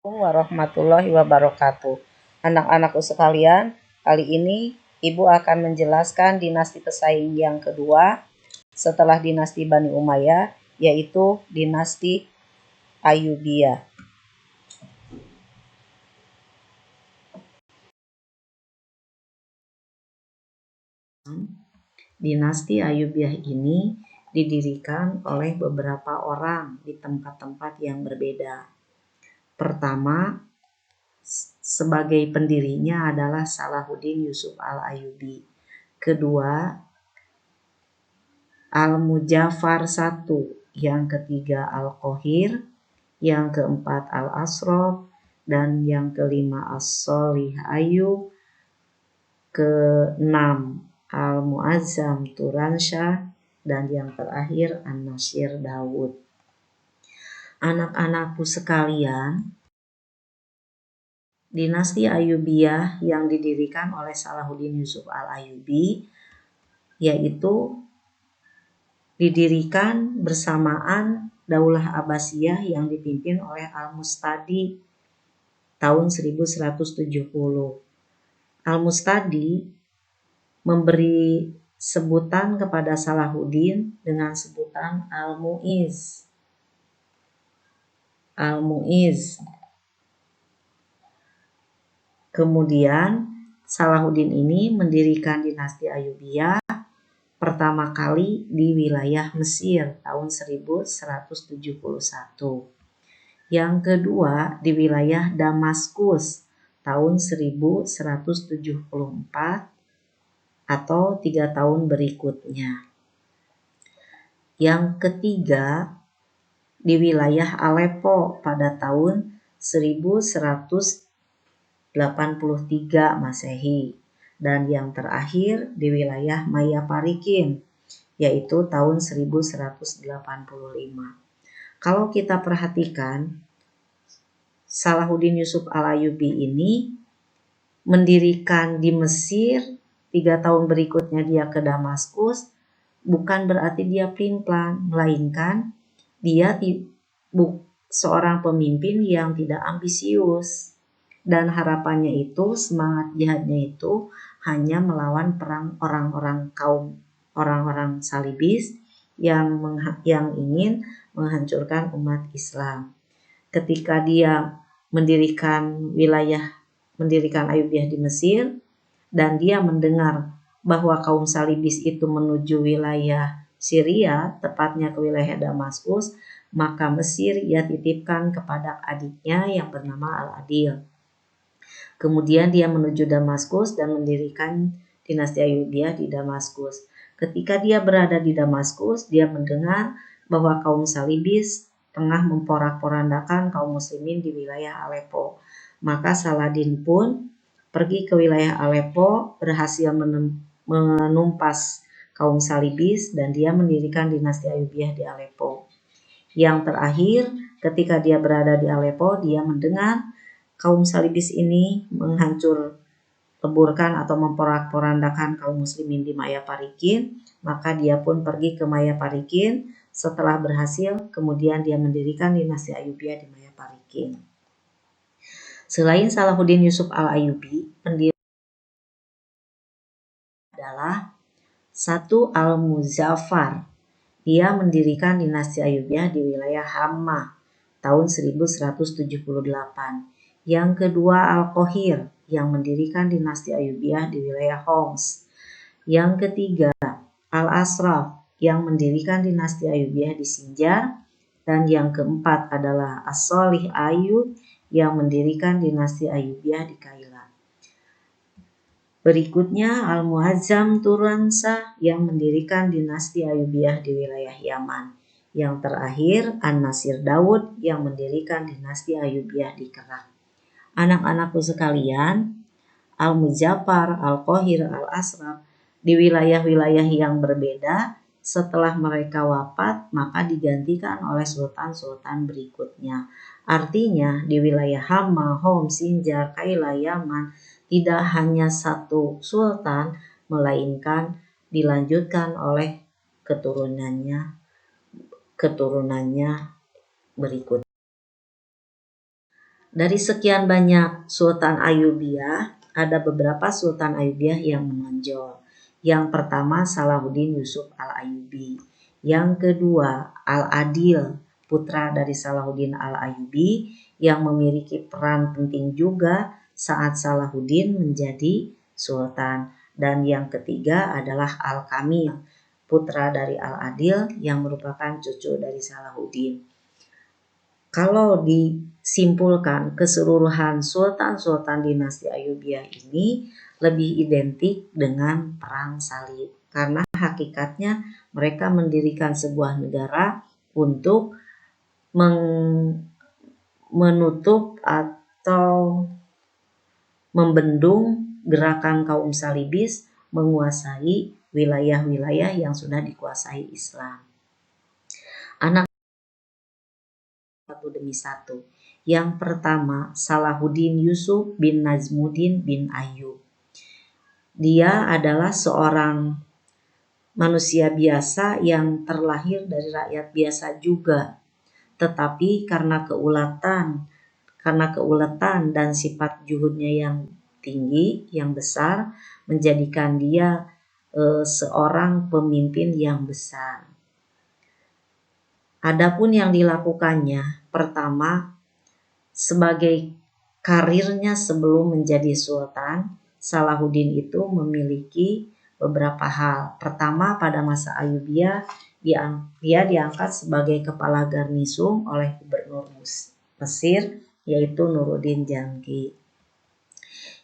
Assalamualaikum warahmatullahi wabarakatuh. Anak-anakku sekalian, kali ini Ibu akan menjelaskan dinasti pesaing yang kedua setelah dinasti Bani Umayyah, yaitu dinasti Ayyubiyah. Dinasti Ayyubiyah ini didirikan oleh beberapa orang di tempat-tempat yang berbeda. Pertama, sebagai pendirinya adalah Salahuddin Yusuf al-Ayyubi. Kedua, Al-Mujaffar I. Yang ketiga Al-Qahir. Yang keempat Al-Asraf. Dan yang kelima As-Solih Ayyub. Keenam Al-Muazzam Turansyah. Dan yang terakhir An-Nasir Dawud. Anak-anakku sekalian, dinasti Ayyubiyah yang didirikan oleh Salahuddin Yusuf al-Ayyubi yaitu didirikan bersamaan Daulah Abbasiyah yang dipimpin oleh Al-Mustadi tahun 1170. Al-Mustadi memberi sebutan kepada Salahuddin dengan sebutan Al-Mu'izz. Kemudian Salahuddin ini mendirikan dinasti Ayyubiyah pertama kali di wilayah Mesir tahun 1171. Yang kedua di wilayah Damaskus tahun 1174 atau 3 tahun berikutnya. Yang ketiga di wilayah Aleppo pada tahun 1183 Masehi. Dan yang terakhir di wilayah Mayaparikin yaitu tahun 1185. Kalau kita perhatikan, Salahuddin Yusuf al-Ayyubi ini mendirikan di Mesir, 3 tahun berikutnya dia ke Damaskus, bukan berarti dia pelin-pelan, melainkan dia seorang pemimpin yang tidak ambisius. Dan harapannya itu, semangat jihadnya itu hanya melawan perang orang-orang salibis yang ingin menghancurkan umat Islam. Ketika dia mendirikan Ayyubiyah di Mesir dan dia mendengar bahwa kaum salibis itu menuju wilayah Syria, tepatnya ke wilayah Damaskus, maka Mesir ia titipkan kepada adiknya yang bernama Al-Adil. Kemudian dia menuju Damaskus dan mendirikan dinasti Ayyubiyah di Damaskus. Ketika dia berada di Damaskus, dia mendengar bahwa kaum salibis tengah memporak-porandakan kaum muslimin di wilayah Aleppo. Maka Saladin pun pergi ke wilayah Aleppo, berhasil menumpas kaum salibis dan dia mendirikan dinasti Ayyubiyah di Aleppo. Yang terakhir, ketika dia berada di Aleppo, dia mendengar kaum salibis ini leburkan atau memporak-porandakan kaum muslimin di Mayaparikin, maka dia pun pergi ke Mayaparikin. Setelah berhasil, kemudian dia mendirikan dinasti Ayyubiyah di Mayaparikin. Selain Salahuddin Yusuf al-Ayyubi, pendiri adalah satu Al-Muzaffar. Dia mendirikan dinasti Ayyubiyah di wilayah Hamma tahun 1178. Yang kedua Al-Qahir yang mendirikan dinasti Ayyubiyah di wilayah Homs. Yang ketiga Al-Asraf yang mendirikan dinasti Ayyubiyah di Sinjar. Dan yang keempat adalah As-Solih Ayyub yang mendirikan dinasti Ayyubiyah di Kaila. Berikutnya Al-Muazzam Turansyah yang mendirikan dinasti Ayyubiyah di wilayah Yaman. Yang terakhir An-Nasir Dawud yang mendirikan dinasti Ayyubiyah di Kerak. Anak-anakku sekalian, Al-Mujaffar, Al-Qahir, Al-Asraf di wilayah-wilayah yang berbeda, setelah mereka wafat maka digantikan oleh sultan-sultan berikutnya. Artinya di wilayah Hama, Homs, Sinjar, Kaila, Yaman tidak hanya satu sultan, melainkan dilanjutkan oleh keturunannya berikut. Dari sekian banyak Sultan Ayyubiyah, ada beberapa Sultan Ayyubiyah yang menonjol. Yang pertama Salahuddin Yusuf Al-Ayyubi. Yang kedua Al-Adil, putra dari Salahuddin Al-Ayyubi yang memiliki peran penting juga saat Salahuddin menjadi sultan. Dan yang ketiga adalah Al-Kamil, putra dari Al-Adil yang merupakan cucu dari Salahuddin. Kalau disimpulkan keseluruhan sultan-sultan dinasti Ayyubiyah ini lebih identik dengan perang salib. Karena hakikatnya mereka mendirikan sebuah negara untuk menutup atau membendung gerakan kaum salibis menguasai wilayah-wilayah yang sudah dikuasai Islam. Anak satu demi satu. Yang pertama Salahuddin Yusuf bin Najmuddin bin Ayyub. Dia adalah seorang manusia biasa yang terlahir dari rakyat biasa juga. Tetapi karena keuletan dan sifat juhudnya yang tinggi, yang besar, menjadikan dia seorang pemimpin yang besar. Adapun yang dilakukannya, pertama, sebagai karirnya sebelum menjadi sultan, Salahuddin itu memiliki beberapa hal. Pertama, pada masa Ayyubiyah, dia diangkat sebagai kepala garnison oleh gubernur Mesir, yaitu Nuruddin Janki.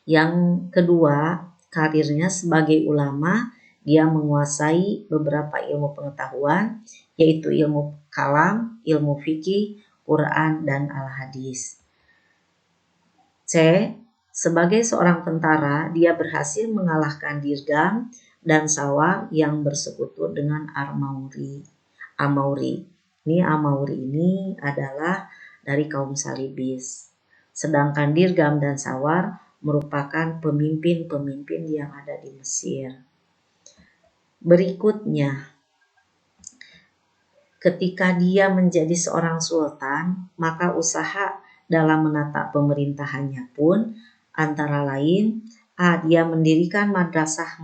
Yang kedua, karirnya sebagai ulama, dia menguasai beberapa ilmu pengetahuan, yaitu ilmu kalam, ilmu fikih, Quran, dan al-hadis. C. Sebagai seorang tentara, dia berhasil mengalahkan Dirgam dan Sawar yang bersekutu dengan Amauri. Amauri ini adalah dari kaum Salibis. Sedangkan Dirgam dan Sawar merupakan pemimpin-pemimpin yang ada di Mesir. Berikutnya, ketika dia menjadi seorang sultan, maka usaha dalam menata pemerintahannya pun antara lain dia mendirikan madrasah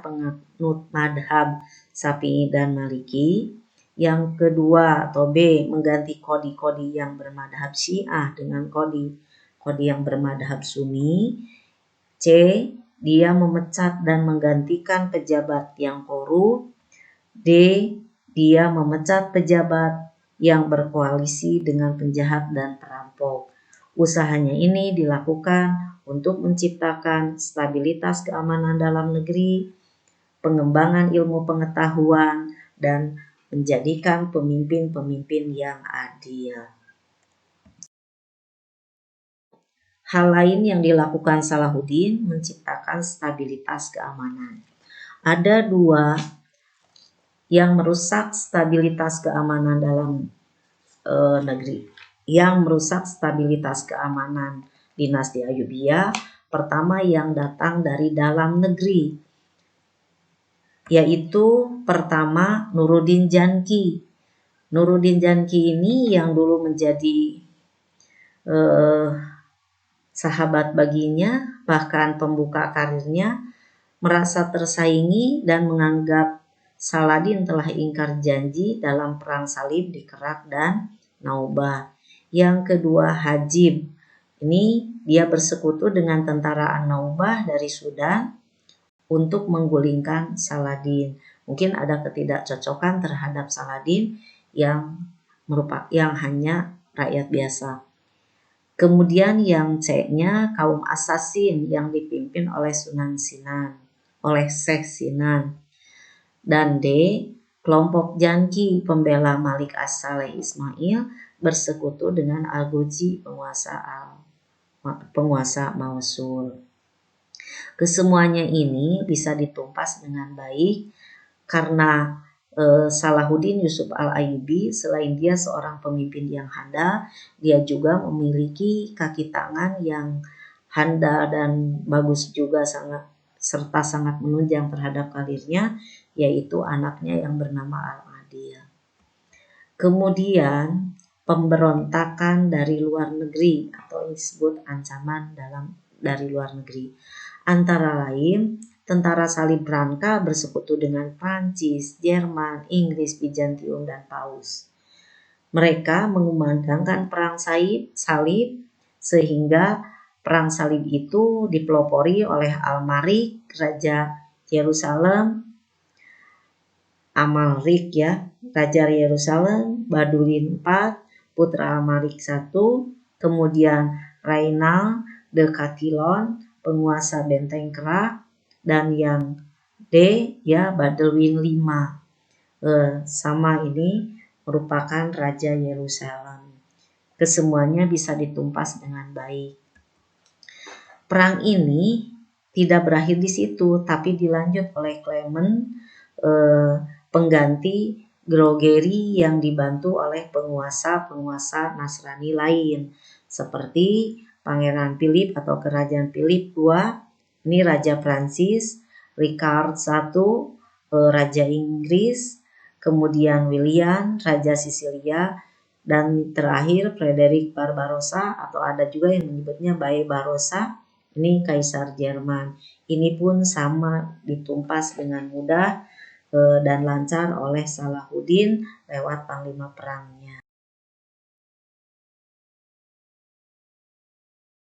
penganut madhab Syafi'i dan Maliki. Yang kedua atau B, mengganti kodi-kodi yang bermadhab Syiah dengan kodi yang bermadhab Sunni. C, dia memecat dan menggantikan pejabat yang korup. D, dia memecat pejabat yang berkoalisi dengan penjahat dan perampok. Usahanya ini dilakukan untuk menciptakan stabilitas keamanan dalam negeri, pengembangan ilmu pengetahuan, dan menjadikan pemimpin-pemimpin yang adil. Hal lain yang dilakukan Salahuddin menciptakan stabilitas keamanan. Ada dua yang merusak stabilitas keamanan dalam negeri. Yang merusak stabilitas keamanan dinasti Ayyubiyah, pertama yang datang dari dalam negeri, yaitu pertama Nuruddin Janki. Nuruddin Janki ini yang dulu menjadi sahabat baginya, bahkan pembuka karirnya, merasa tersaingi dan menganggap Saladin telah ingkar janji dalam perang salib di Kerak dan Naubah. Yang kedua Hajib. Ini dia bersekutu dengan tentara An-Naubah dari Sudan untuk menggulingkan Saladin. Mungkin ada ketidakcocokan terhadap Saladin yang hanya rakyat biasa. Kemudian yang C-nya kaum asasin yang dipimpin oleh Syekh Sinan. Dan D, kelompok Janki pembela Malik As-Saleh Ismail bersekutu dengan Al-Goji penguasa Mosul. Kesemuanya ini bisa ditumpas dengan baik karena Salahuddin Yusuf Al-Ayyubi selain dia seorang pemimpin yang handal, dia juga memiliki kaki tangan yang handal dan bagus juga serta sangat menunjang terhadap karirnya, yaitu anaknya yang bernama Al-Adil. Kemudian pemberontakan dari luar negeri atau disebut ancaman dari luar negeri. Antara lain, tentara salib Branka bersekutu dengan Prancis, Jerman, Inggris, Bizantium, dan Paus. Mereka mengumandangkan perang salib sehingga perang salib itu dipelopori oleh Almarik, Raja Yerusalem, Amalrik Raja Yerusalem, Badulin IV, putra Almarik I, kemudian Rainald de Chatillon, penguasa Benteng Kerak, dan yang D Badulin V. Sama ini merupakan Raja Yerusalem. Kesemuanya bisa ditumpas dengan baik. Perang ini tidak berakhir di situ, tapi dilanjut oleh Clement, pengganti Gregory yang dibantu oleh penguasa-penguasa Nasrani lain, seperti Pangeran Philip atau Kerajaan Philip II, ini Raja Prancis, Richard I, Raja Inggris, kemudian William, Raja Sisilia, dan terakhir Frederick Barbarossa atau ada juga yang menyebutnya Barbarossa, ini Kaisar Jerman. Ini pun sama ditumpas dengan mudah dan lancar oleh Salahuddin lewat panglima perangnya.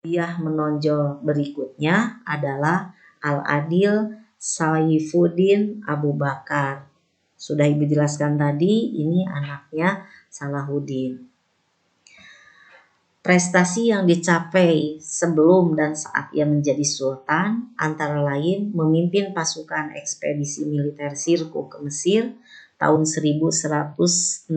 Dia menonjol berikutnya adalah Al-Adil Saifuddin Abu Bakar. Sudah Ibu jelaskan tadi, ini anaknya Salahuddin. Prestasi yang dicapai sebelum dan saat ia menjadi sultan antara lain memimpin pasukan ekspedisi militer Sirkuh ke Mesir tahun 1168.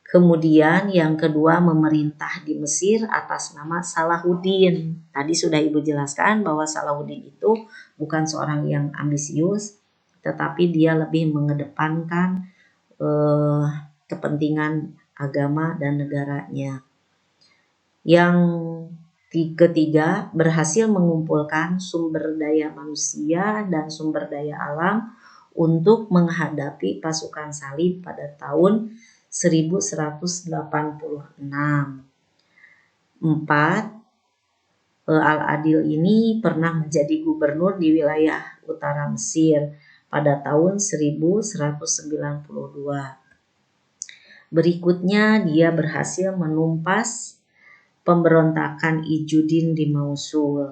Kemudian yang kedua memerintah di Mesir atas nama Salahuddin. Tadi sudah Ibu jelaskan bahwa Salahuddin itu bukan seorang yang ambisius, tetapi dia lebih mengedepankan kepentingan agama dan negaranya. Yang ketiga, berhasil mengumpulkan sumber daya manusia dan sumber daya alam untuk menghadapi pasukan salib pada tahun 1186. 4. Al-Adil ini pernah menjadi gubernur di wilayah utara Mesir pada tahun 1192. Berikutnya dia berhasil menumpas pemberontakan Ijudin di Mosul.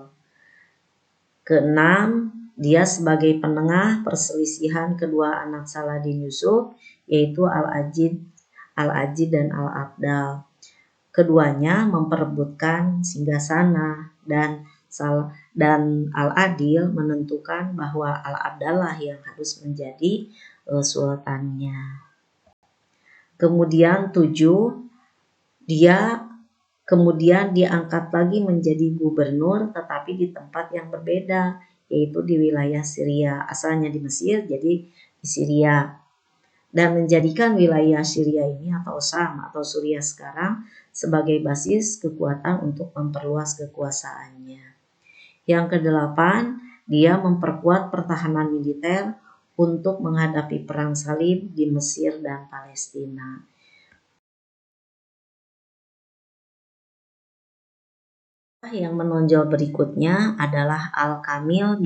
Keenam, dia sebagai penengah perselisihan kedua anak Saladin Yusuf, yaitu Al-Ajid dan Al-Abdal. Keduanya memperebutkan singgasana dan Al-Adil menentukan bahwa Al-Abdallah yang harus menjadi sultannya. Kemudian 7, dia kemudian diangkat lagi menjadi gubernur tetapi di tempat yang berbeda, yaitu di wilayah Syria. Asalnya di Mesir, jadi di Syria. Dan menjadikan wilayah Syria ini atau Syam atau Suriah sekarang sebagai basis kekuatan untuk memperluas kekuasaannya. Yang kedelapan, dia memperkuat pertahanan militer untuk menghadapi perang salib di Mesir dan Palestina. Yang menonjol berikutnya adalah Al-Kamil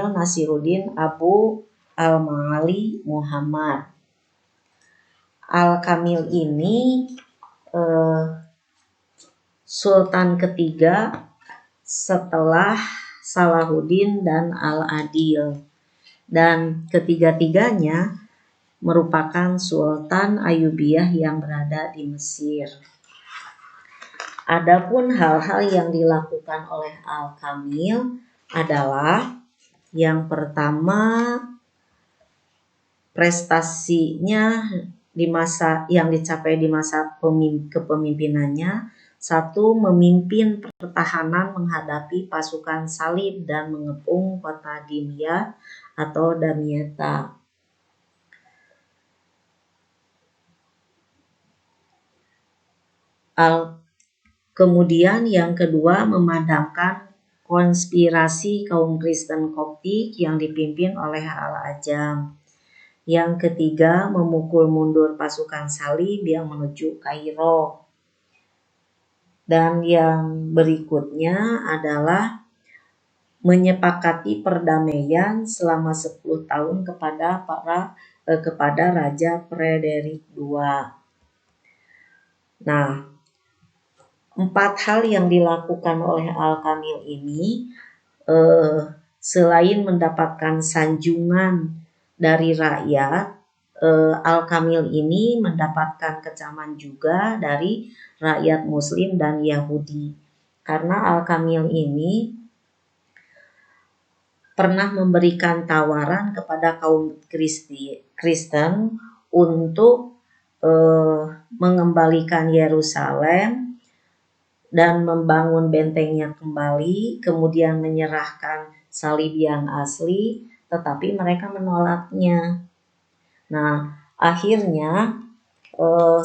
Nasiruddin Abu Al-Ma'ali Muhammad. Al-Kamil ini sultan ketiga setelah Salahuddin dan Al-Adil, dan ketiga-tiganya merupakan sultan Ayyubiyah yang berada di Mesir. Adapun hal-hal yang dilakukan oleh Al-Kamil adalah yang pertama, prestasinya yang dicapai di masa kepemimpinannya. 1. Memimpin pertahanan menghadapi pasukan salib dan mengepung kota Dimyah atau Damietta. Kemudian yang kedua, memadamkan konspirasi kaum Kristen Koptik yang dipimpin oleh Al-Ajam. Yang ketiga, memukul mundur pasukan salib yang menuju Kairo. Dan yang berikutnya adalah menyepakati perdamaian selama 10 tahun kepada Raja Frederick II. Nah, 4 hal yang dilakukan oleh Al-Kamil ini selain mendapatkan sanjungan dari rakyat, Al-Kamil ini mendapatkan kecaman juga dari rakyat Muslim dan Yahudi. Karena Al-Kamil ini pernah memberikan tawaran kepada kaum Kristen untuk mengembalikan Yerusalem dan membangun bentengnya kembali, kemudian menyerahkan salib yang asli, tetapi mereka menolaknya. Nah, akhirnya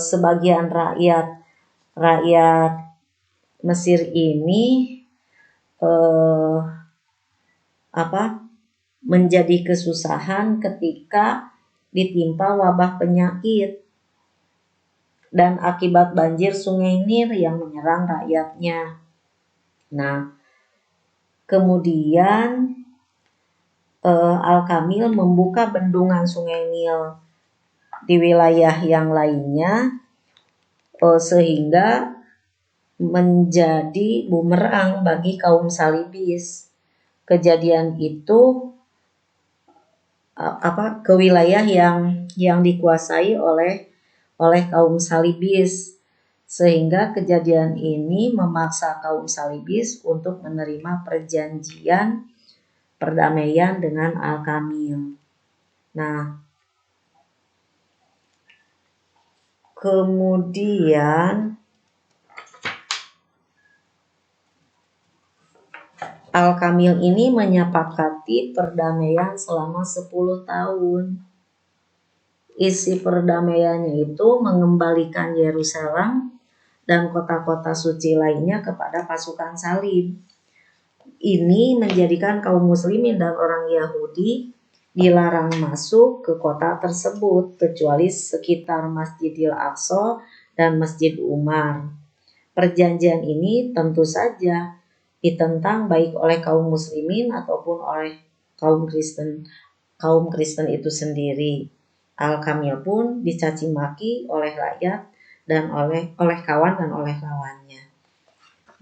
sebagian rakyat Mesir ini menjadi kesusahan ketika ditimpa wabah penyakit dan akibat banjir Sungai Nil yang menyerang rakyatnya. Nah, kemudian Al-Kamil membuka bendungan Sungai Nil di wilayah yang lainnya sehingga menjadi bumerang bagi kaum salibis. Kejadian itu ke wilayah yang dikuasai oleh kaum salibis, sehingga kejadian ini memaksa kaum salibis untuk menerima perjanjian perdamaian dengan Al-Kamil. Nah, kemudian Al-Kamil ini menyepakati perdamaian selama 10 tahun. Isi perdamaiannya itu mengembalikan Yerusalem dan kota-kota suci lainnya kepada pasukan salib. Ini menjadikan kaum muslimin dan orang Yahudi dilarang masuk ke kota tersebut kecuali sekitar Masjidil Aqsa dan Masjid Umar. Perjanjian ini tentu saja ditentang baik oleh kaum muslimin ataupun oleh kaum Kristen itu sendiri. Al-Kamil pun dicaci maki oleh rakyat dan oleh kawan dan oleh lawannya.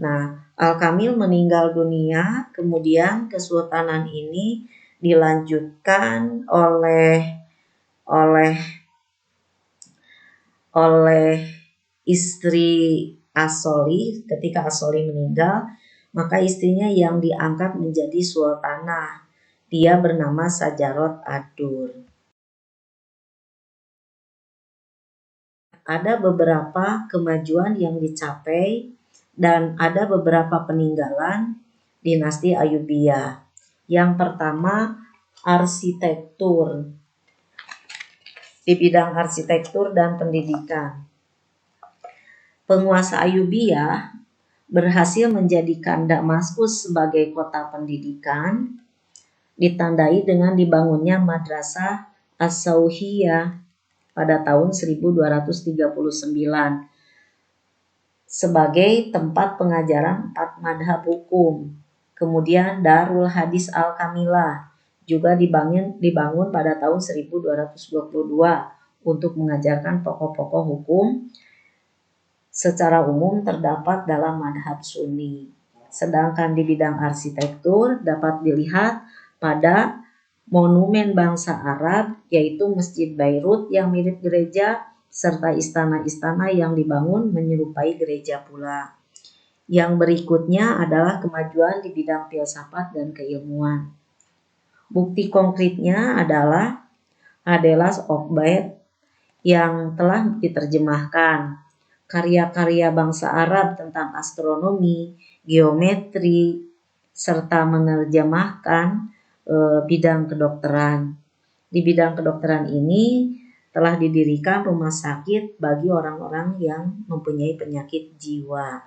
Nah, Al-Kamil meninggal dunia, kemudian kesultanan ini dilanjutkan oleh istri As-Soli. Ketika As-Soli meninggal, maka istrinya yang diangkat menjadi sultanah. Dia bernama Sajarot Ad-Dur. Ada beberapa kemajuan yang dicapai dan ada beberapa peninggalan dinasti Ayyubiyah. Yang pertama, arsitektur. Di bidang arsitektur dan pendidikan, penguasa Ayyubiyah berhasil menjadikan Damaskus sebagai kota pendidikan, ditandai dengan dibangunnya Madrasah As-Sauhiyah pada tahun 1239 sebagai tempat pengajaran 4 madhab hukum. Kemudian Darul Hadis Al-Kamilah juga dibangun pada tahun 1222 untuk mengajarkan pokok-pokok hukum secara umum terdapat dalam madhab Sunni. Sedangkan di bidang arsitektur dapat dilihat pada monumen bangsa Arab, yaitu Masjid Beirut yang mirip gereja, serta istana-istana yang dibangun menyerupai gereja pula. Yang berikutnya adalah kemajuan di bidang filsafat dan keilmuan. Bukti konkretnya adalah Adelas Okbait yang telah diterjemahkan, karya-karya bangsa Arab tentang astronomi, geometri, serta menerjemahkan bidang kedokteran. Di bidang kedokteran ini telah didirikan rumah sakit bagi orang-orang yang mempunyai penyakit jiwa.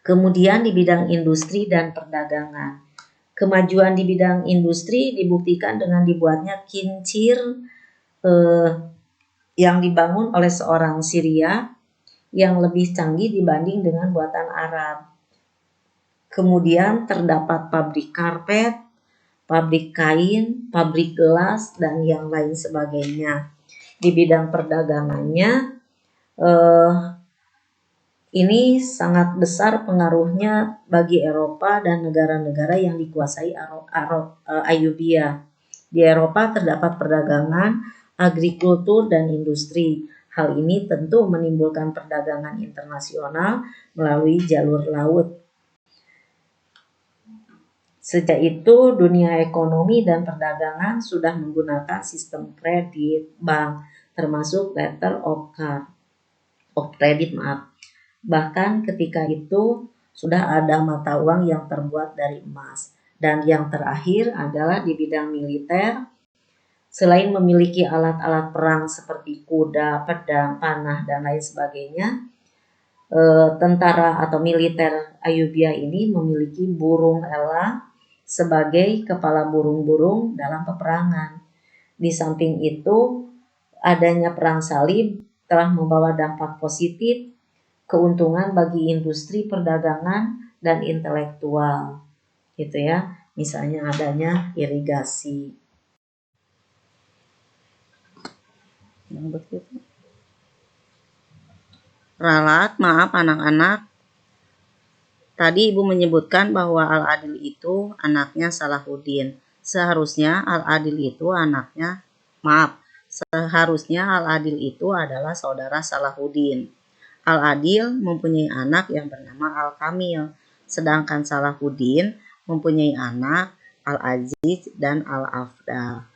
Kemudian di bidang industri dan perdagangan. Kemajuan di bidang industri dibuktikan dengan dibuatnya kincir yang dibangun oleh seorang Syria yang lebih canggih dibanding dengan buatan Arab. Kemudian terdapat pabrik karpet, pabrik kain, pabrik gelas, dan yang lain sebagainya. Di bidang perdagangannya, ini sangat besar pengaruhnya bagi Eropa dan negara-negara yang dikuasai Ayyubiyah. Di Eropa terdapat perdagangan, agrikultur, dan industri. Hal ini tentu menimbulkan perdagangan internasional melalui jalur laut. Sejak itu, dunia ekonomi dan perdagangan sudah menggunakan sistem kredit bank, termasuk letter of credit. Bahkan ketika itu sudah ada mata uang yang terbuat dari emas. Dan yang terakhir adalah di bidang militer. Selain memiliki alat-alat perang seperti kuda, pedang, panah, dan lain sebagainya, tentara atau militer Ayyubiyah ini memiliki burung elang sebagai kepala burung-burung dalam peperangan. Di samping itu, adanya perang salib telah membawa dampak positif, keuntungan bagi industri perdagangan dan intelektual, gitu ya. Misalnya adanya irigasi. Ralat, maaf anak-anak. Tadi Ibu menyebutkan bahwa Al-Adil itu anaknya Salahuddin. Seharusnya Al-Adil itu adalah saudara Salahuddin. Al-Adil mempunyai anak yang bernama Al-Kamil, sedangkan Salahuddin mempunyai anak Al-Aziz dan Al-Afdal.